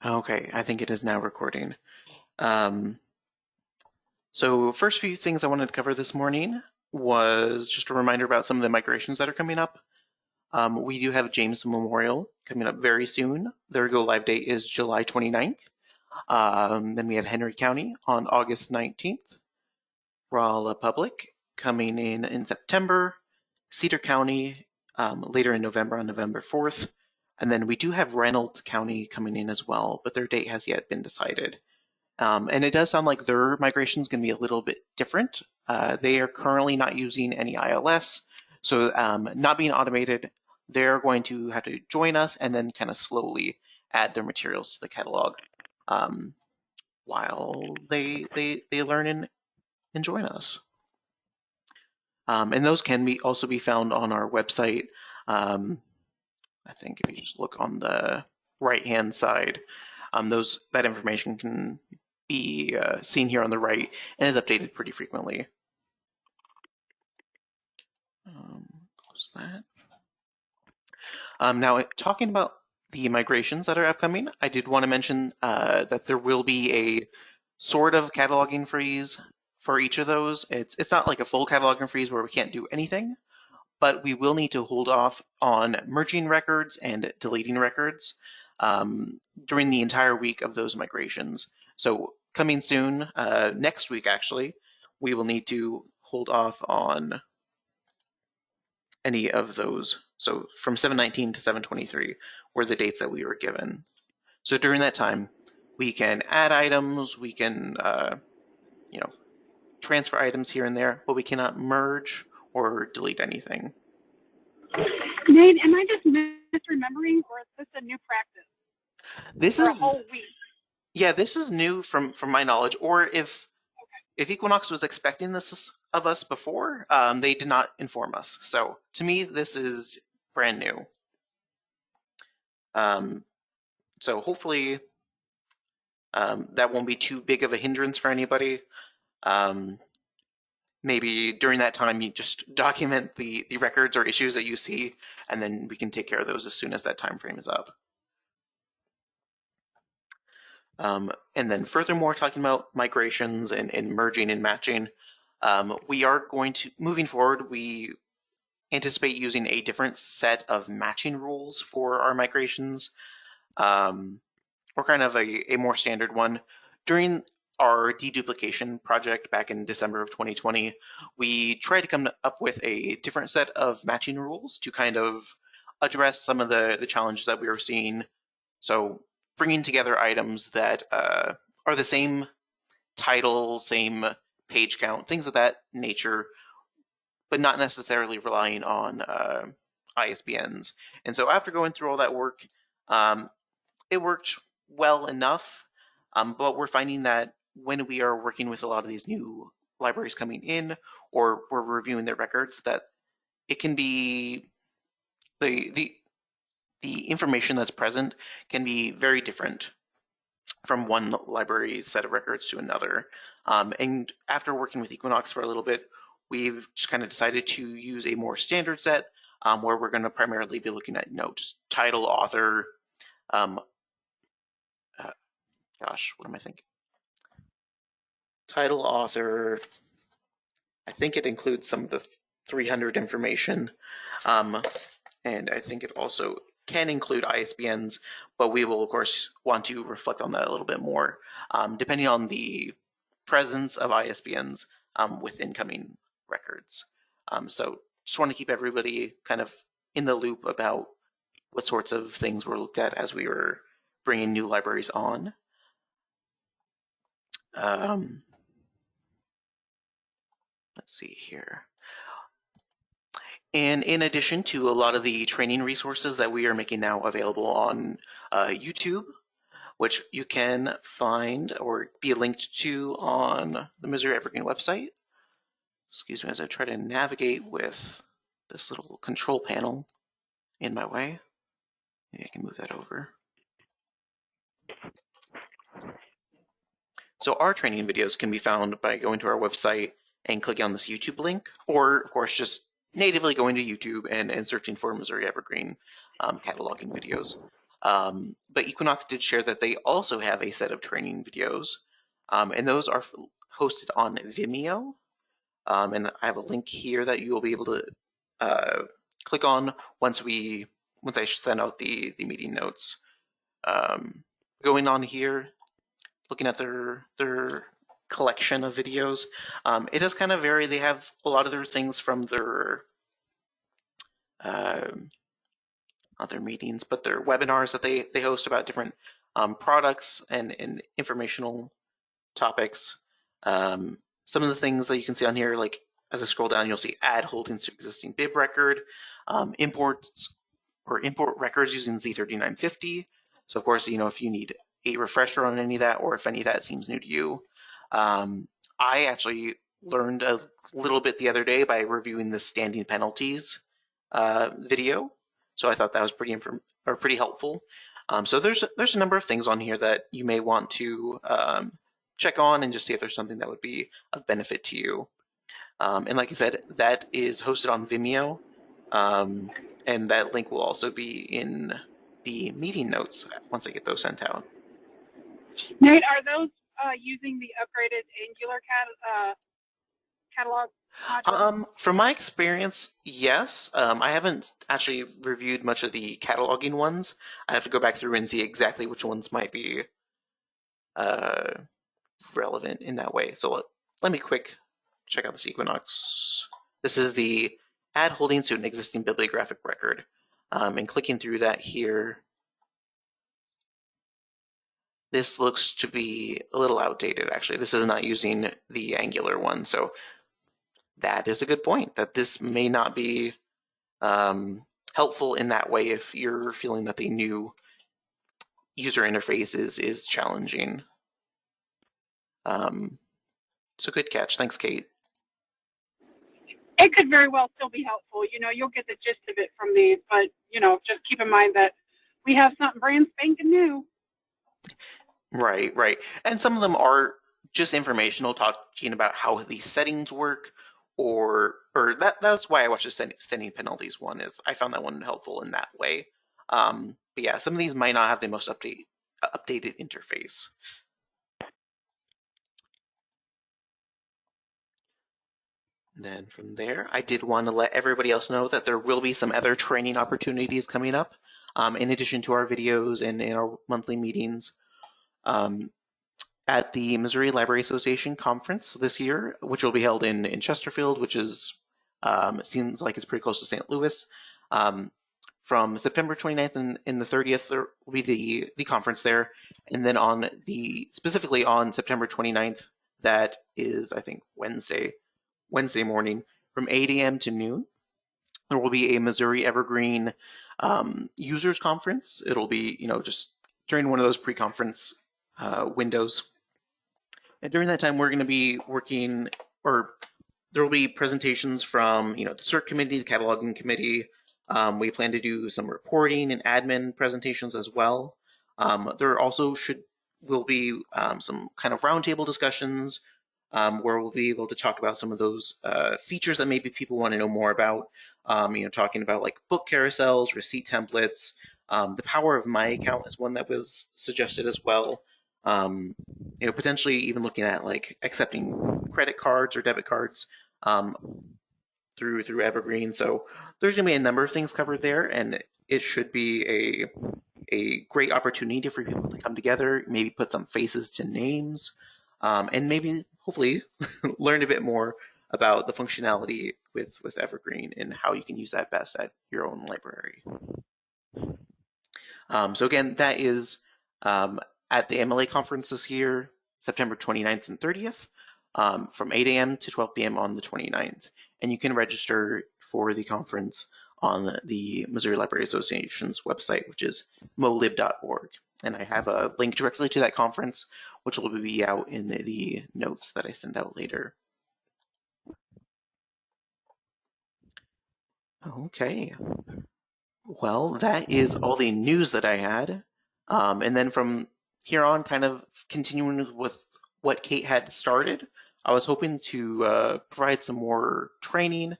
Okay, I think it is now recording. Um, so first few things I wanted to cover this morning was just a reminder about some of the migrations that are coming up. We do have James Memorial coming up very soon. Their go live date is July 29th. Then we have Henry County on August 19th. Rolla Public coming in September. Cedar County later in November on November 4th. And then we do have Reynolds County coming in as well, but their date has yet been decided. And it does sound like their migration is going to be a little bit different. They are currently not using any ILS, so not being automated, they're going to have to join us and then kind of slowly add their materials to the catalog while they learn and join us. And those can also be found on our website. I think if you just look on the right-hand side, that information can be seen here on the right and is updated pretty frequently. Close that. Now, talking about the migrations that are upcoming, I did want to mention that there will be a sort of cataloging freeze for each of those. It's not like a full cataloging freeze where we can't do anything, but we will need to hold off on merging records and deleting records during the entire week of those migrations. So coming soon, next week actually, we will need to hold off on any of those. So from 7/19 to 7/23 were the dates that we were given. So during that time, we can add items, we can transfer items here and there, but we cannot merge or delete anything. Nate, am I just misremembering, or is this a new practice? This for is a whole week. Yeah, this is new from my knowledge. Or if Equinox was expecting this of us before, they did not inform us. So to me, this is brand new. So hopefully that won't be too big of a hindrance for anybody. Maybe during that time you just document the records or issues that you see, and then we can take care of those as soon as that time frame is up. And then furthermore, talking about migrations and merging and matching, we are going to, moving forward, we anticipate using a different set of matching rules for our migrations, or kind of a more standard one. During our deduplication project back in December of 2020, we tried to come up with a different set of matching rules to kind of address some of the challenges that we were seeing. So bringing together items that are the same title, same page count, things of that nature, but not necessarily relying on ISBNs. And so after going through all that work, it worked well enough, but we're finding that when we are working with a lot of these new libraries coming in, or we're reviewing their records, that it can be the information that's present can be very different from one library's set of records to another. And after working with Equinox for a little bit, we've just kind of decided to use a more standard set where we're going to primarily be looking at, just title, author, what am I thinking? Title, author, I think it includes some of the 300 information, and I think it also can include ISBNs, but we will, of course, want to reflect on that a little bit more, depending on the presence of ISBNs with incoming records. So just want to keep everybody kind of in the loop about what sorts of things were looked at as we were bringing new libraries on. Let's see here. And in addition to a lot of the training resources that we are making now available on YouTube, which you can find or be linked to on the Missouri Evergreen website. Excuse me as I try to navigate with this little control panel in my way. Maybe I can move that over. So our training videos can be found by going to our website and clicking on this YouTube link, or of course just natively going to YouTube and searching for Missouri Evergreen cataloging videos. But Equinox did share that they also have a set of training videos, and those are hosted on Vimeo. And I have a link here that you will be able to click on once I send out the meeting notes. Going on here, looking at their collection of videos, it does kind of vary. They have a lot of their things from their not their meetings, but their webinars that they host about different products and informational topics. Some of the things that you can see on here, like as I scroll down, you'll see add holdings to existing bib record, imports or import records using Z3950. So of course, if you need a refresher on any of that, or if any of that seems new to you. I actually learned a little bit the other day by reviewing the standing penalties video. So I thought that was pretty helpful. So there's a number of things on here that you may want to check on and just see if there's something that would be of benefit to you. And like I said, that is hosted on Vimeo, and that link will also be in the meeting notes once I get those sent out. Nate, are those using the upgraded Angular catalog module? From my experience, yes. I haven't actually reviewed much of the cataloging ones. I have to go back through and see exactly which ones might be relevant in that way. So let me quick check out this Equinox. This is the add holdings to an existing bibliographic record. And clicking through that here, this looks to be a little outdated, actually. This is not using the Angular one, so that is a good point, that this may not be helpful in that way if you're feeling that the new user interface is challenging. So good catch. Thanks, Kate. It could very well still be helpful. You'll get the gist of it from these, but, just keep in mind that we have something brand spanking new. Right. And some of them are just informational, talking about how these settings work, or that's why I watched the standing penalties one. Is I found that one helpful in that way. But yeah, some of these might not have the most updated interface. And then from there, I did want to let everybody else know that there will be some other training opportunities coming up, in addition to our videos and in our monthly meetings. At the Missouri Library Association conference this year, which will be held in Chesterfield, which is it seems like it's pretty close to St. Louis. From September 29th and the 30th, there will be the conference there, and then specifically on September 29th, that is I think Wednesday morning from 8 a.m. to noon. There will be a Missouri Evergreen users conference. It'll be just during one of those pre-conference windows. And during that time, we're going to be working, or there will be presentations from the CERT committee, the cataloging committee. We plan to do some reporting and admin presentations as well. There also will be some kind of roundtable discussions where we'll be able to talk about some of those features that maybe people want to know more about. Talking about like book carousels, receipt templates. The power of my account is one that was suggested as well. Potentially even looking at like accepting credit cards or debit cards through Evergreen. So there's going to be a number of things covered there, and it should be a great opportunity for people to come together, maybe put some faces to names, and maybe hopefully learn a bit more about the functionality with Evergreen and how you can use that best at your own library. So again, that is at the MLA conference this year, September 29th and 30th, from 8 a.m. to 12 p.m. on the 29th. And you can register for the conference on the Missouri Library Association's website, which is molib.org. And I have a link directly to that conference, which will be out in the notes that I send out later. Okay. Well, that is all the news that I had. And then from here on, kind of continuing with what Kate had started, I was hoping to provide some more training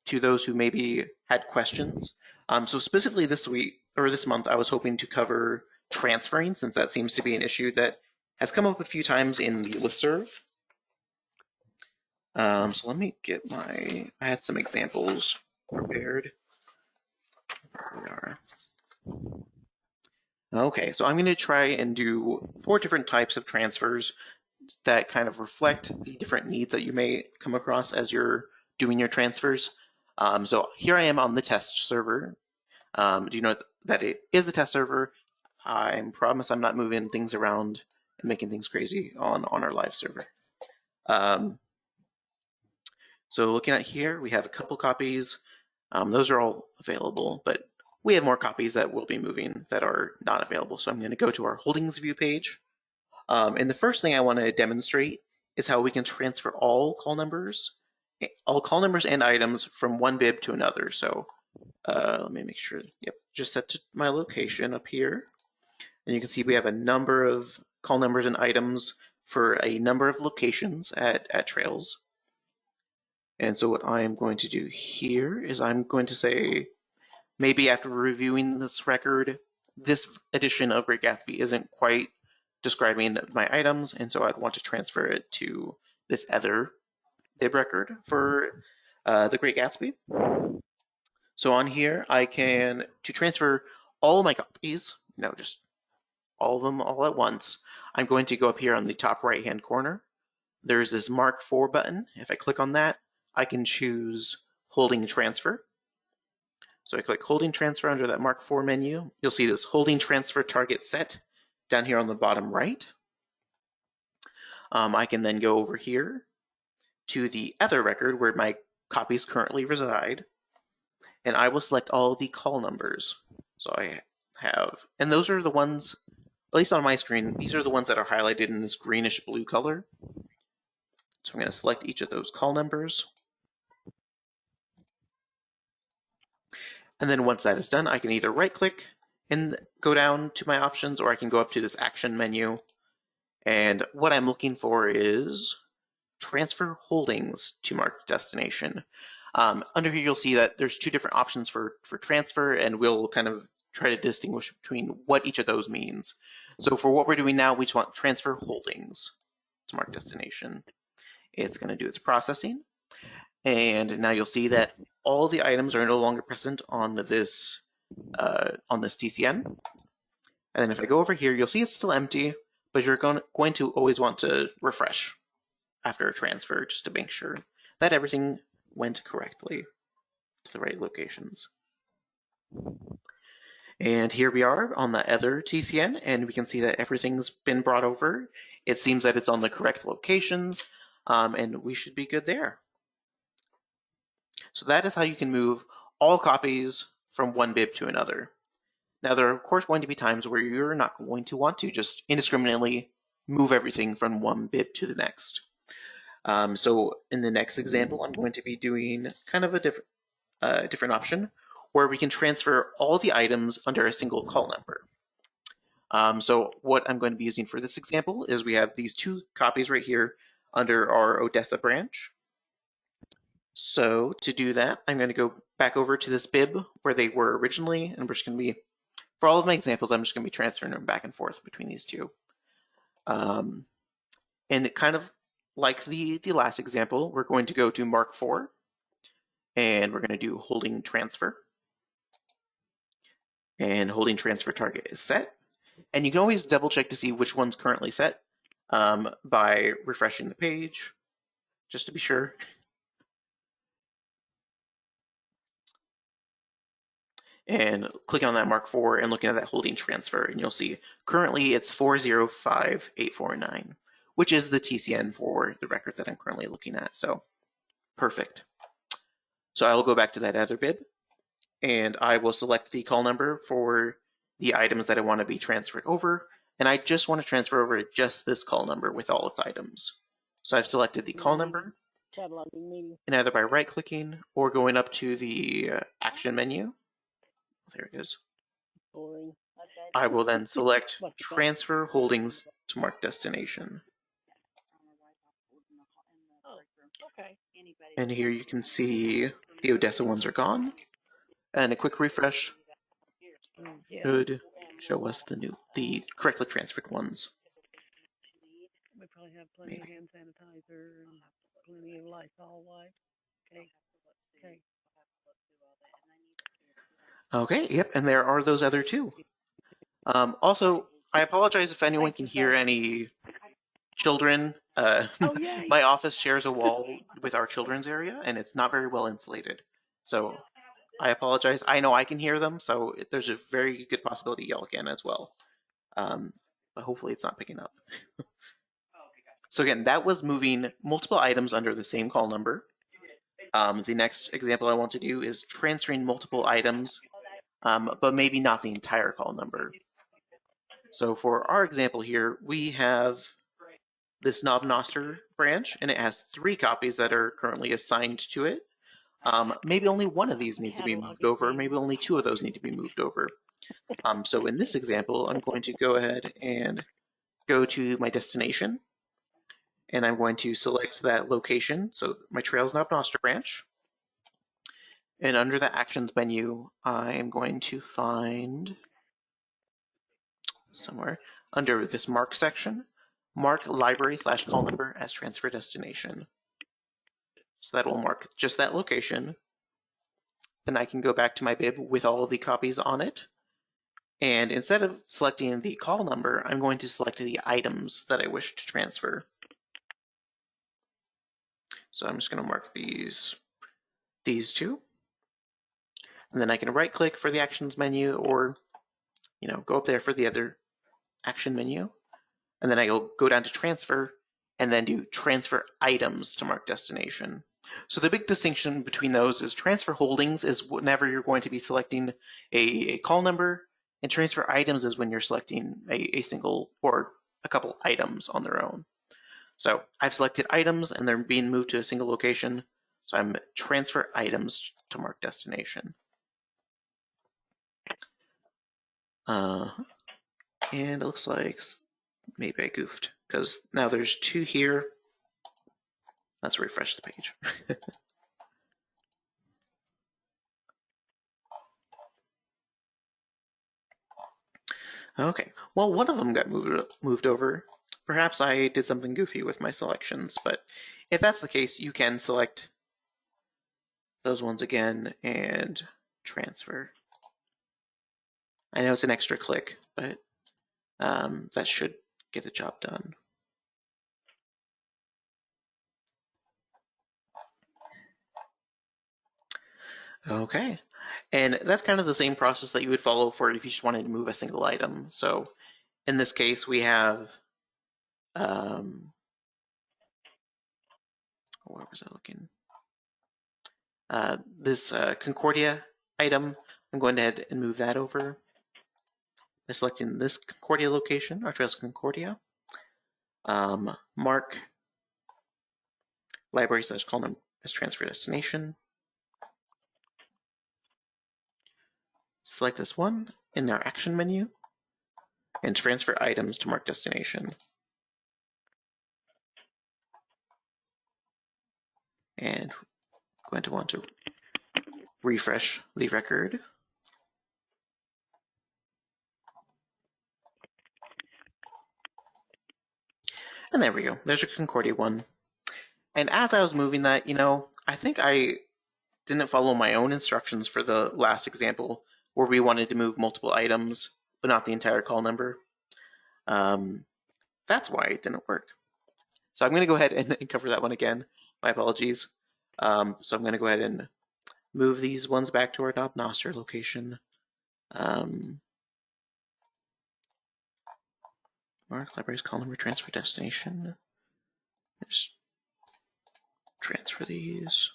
to those who maybe had questions. So specifically this week, this month, I was hoping to cover transferring, since that seems to be an issue that has come up a few times in the listserv. So let me get I had some examples prepared. Here we are. Okay, so I'm going to try and do 4 different types of transfers that kind of reflect the different needs that you may come across as you're doing your transfers. So here I am on the test server. Do you know that it is the test server? I promise I'm not moving things around and making things crazy on our live server. So looking at here, we have a couple copies. Those are all available, but we have more copies that we'll be moving that are not available. So I'm going to go to our holdings view page. And the first thing I want to demonstrate is how we can transfer all call numbers and items from one bib to another. So let me make sure. Yep, just set to my location up here. And you can see we have a number of call numbers and items for a number of locations at Trails. And so what I am going to do here is I'm going to say, maybe after reviewing this record, this edition of Great Gatsby isn't quite describing my items, and so I'd want to transfer it to this other bib record for the Great Gatsby. So on here, I can, to transfer all of my copies, just all of them all at once, I'm going to go up here on the top right-hand corner. There's this Mark 4 button. If I click on that, I can choose holding transfer. So I click holding transfer under that Mark 4 menu. You'll see this holding transfer target set down here on the bottom right. I can then go over here to the other record where my copies currently reside, and I will select all of the call numbers. So I have, and those are the ones, at least on my screen, these are the ones that are highlighted in this greenish blue color. So I'm going to select each of those call numbers. And then once that is done, I can either right-click and go down to my options, or I can go up to this action menu. And what I'm looking for is transfer holdings to marked destination. Under here, you'll see that there's 2 different options for transfer, and we'll kind of try to distinguish between what each of those means. So for what we're doing now, we just want transfer holdings to marked destination. It's going to do its processing. And now you'll see that all the items are no longer present on this TCN. And then if I go over here, you'll see it's still empty, but you're going to always want to refresh after a transfer just to make sure that everything went correctly to the right locations. And here we are on the other TCN, and we can see that everything's been brought over. It seems that it's on the correct locations, and we should be good there. So that is how you can move all copies from one bib to another. Now, there are, of course, going to be times where you're not going to want to just indiscriminately move everything from one bib to the next. So in the next example, I'm going to be doing kind of a different option where we can transfer all the items under a single call number. So what I'm going to be using for this example is we have these 2 copies right here under our Odessa branch. So to do that, I'm going to go back over to this bib where they were originally, and we're just going to be, for all of my examples, I'm just going to be transferring them back and forth between these 2. And it kind of like the last example, we're going to go to Mark 4, and we're going to do holding transfer. And holding transfer target is set. And you can always double check to see which one's currently set by refreshing the page, just to be sure. And clicking on that Mark 4 and looking at that holding transfer, and you'll see currently it's 405849, which is the TCN for the record that I'm currently looking at. So perfect. So I will go back to that other bib, and I will select the call number for the items that I want to be transferred over, and I just want to transfer over just this call number with all its items. So I've selected the call number, and either by right-clicking or going up to the action menu, there it is, I will then select transfer holdings to marked destination. And here you can see the Odessa ones are gone. And a quick refresh, should show us the correctly transferred ones. We probably have plenty of hand sanitizer and plenty of Lysol wipes. Okay. Okay. Okay, yep, and there are those other two. Also, I apologize if anyone can hear any children. My office shares a wall with our children's area, and it's not very well insulated. So I apologize. I know I can hear them, so there's a very good possibility y'all can as well. But hopefully it's not picking up. So again, that was moving multiple items under the same call number. The next example I want to do is transferring multiple items, but maybe not the entire call number. So for our example here, we have this Knob Noster branch, and it has 3 copies that are currently assigned to it. Maybe only one of these needs to be moved over. Maybe only 2 of those need to be moved over. So in this example, I'm going to go ahead and go to my destination, and I'm going to select that location. So my Trails Knob Noster branch. And under the Actions menu, I am going to find somewhere under this Mark section, mark library/call number as transfer destination. So that will mark just that location. Then I can go back to my bib with all of the copies on it. And instead of selecting the call number, I'm going to select the items that I wish to transfer. So I'm just going to mark these 2. And then I can right click for the Actions menu, or go up there for the other action menu. And then I'll go down to transfer and then do transfer items to mark destination. So the big distinction between those is transfer holdings is whenever you're going to be selecting a call number, and transfer items is when you're selecting a single or a couple items on their own. So I've selected items and they're being moved to a single location. So I'm transfer items to mark destination. And it looks like maybe I goofed because now there's 2 here. Let's refresh the page. Okay, well, one of them got moved over. Perhaps I did something goofy with my selections, but if that's the case, you can select those ones again and transfer. I know it's an extra click, but that should get the job done. Okay, and that's kind of the same process that you would follow for if you just wanted to move a single item. So in this case, we have, where was I looking? This Concordia item, I'm going ahead and move that over by selecting this Concordia location, our Trails Concordia. Mark library/call number as transfer destination. Select this one in their action menu and transfer items to mark destination. And I'm going to want to refresh the record. And there we go. There's your Concordia one. And as I was moving that, I think I didn't follow my own instructions for the last example where we wanted to move multiple items, but not the entire call number. That's why it didn't work. So I'm going to go ahead and cover that one again. My apologies. So I'm going to go ahead and move these ones back to our Knob Noster location. Mark libraries call number transfer destination. Just transfer these.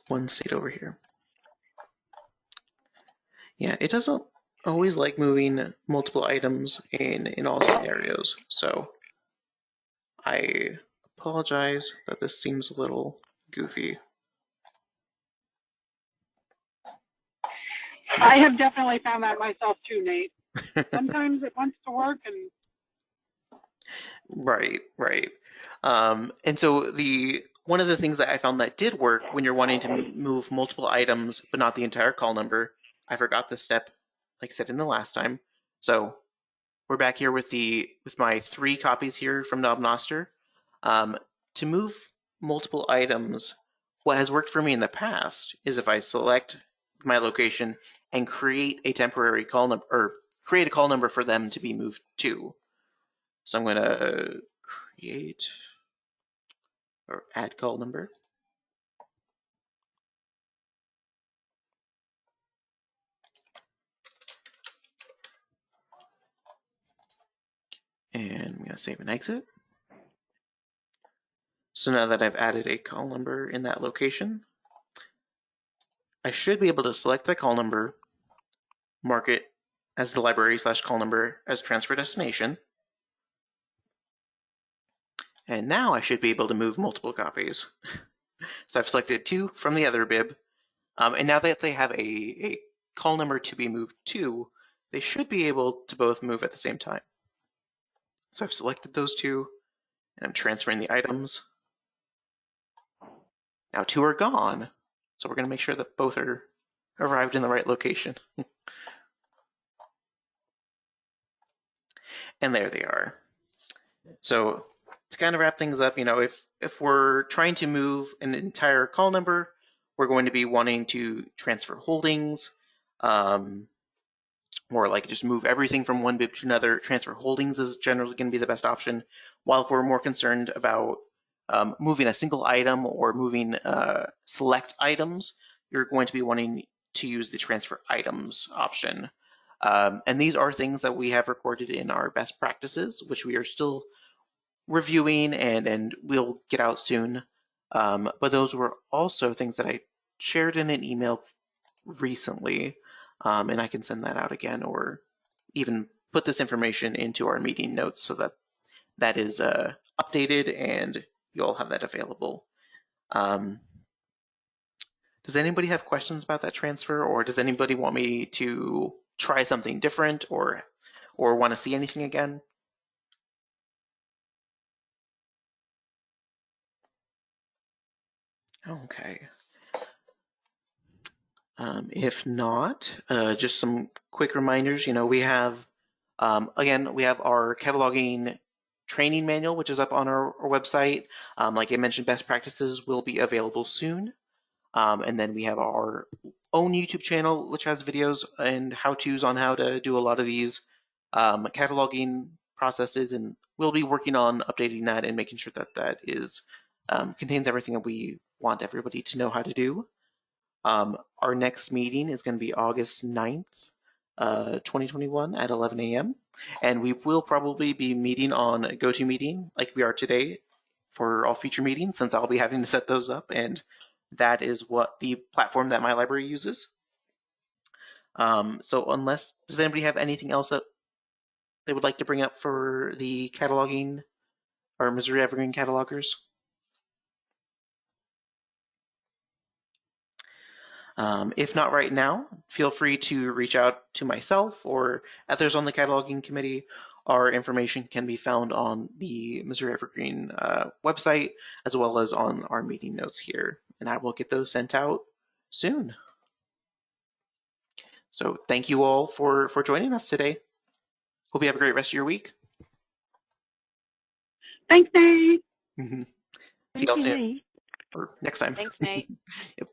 One stayed over here. Yeah, it doesn't always like moving multiple items in all scenarios. So I apologize that this seems a little goofy. I have definitely found that myself too, Nate. Sometimes it wants to work, and Right. And so one of the things that I found that did work when you're wanting to move multiple items but not the entire call number, I forgot this step, like I said in the last time. So we're back here with my 3 copies here from Knob Noster. To move multiple items, what has worked for me in the past is if I select my location and create a temporary call number, or create a call number for them to be moved to. So I'm going to create or add call number. And I'm going to save and exit. So now that I've added a call number in that location, I should be able to select the call number, mark it as the library/call number as transfer destination. And now I should be able to move multiple copies. So I've selected 2 from the other bib. And now that they have a call number to be moved to, they should be able to both move at the same time. So I've selected those 2, and I'm transferring the items. Now 2 are gone, so we're going to make sure that both are arrived in the right location. And there they are. So to kind of wrap things up, if we're trying to move an entire call number, we're going to be wanting to transfer holdings, or like just move everything from one bib to another. Transfer holdings is generally going to be the best option. While if we're more concerned about moving a single item or moving select items, you're going to be wanting to use the transfer items option. And these are things that we have recorded in our best practices, which we are still reviewing and we'll get out soon. But those were also things that I shared in an email recently, and I can send that out again, or even put this information into our meeting notes so that that is updated and you'll have that available. Does anybody have questions about that transfer, or does anybody want me to try something different, or want to see anything again? Okay. If not, just some quick reminders. We have, again, we have our cataloging training manual, which is up on our website. Like I mentioned, best practices will be available soon. And then we have our own YouTube channel, which has videos and how-tos on how to do a lot of these cataloging processes. And we'll be working on updating that and making sure that that is contains everything that we want everybody to know how to do. Our next meeting is going to be August 9th, 2021 at 11 a.m. And we will probably be meeting on GoToMeeting like we are today for all future meetings, since I'll be having to set those up. And that is what the platform that my library uses. So does anybody have anything else that they would like to bring up for the cataloging or Missouri Evergreen catalogers? If not right now, feel free to reach out to myself or others on the cataloging committee. Our information can be found on the Missouri Evergreen website, as well as on our meeting notes here, and I will get those sent out soon. So thank you all for joining us today. Hope you have a great rest of your week. thanks, Nate. See y'all soon. Nate. Or next time. Thanks, Nate. Yep.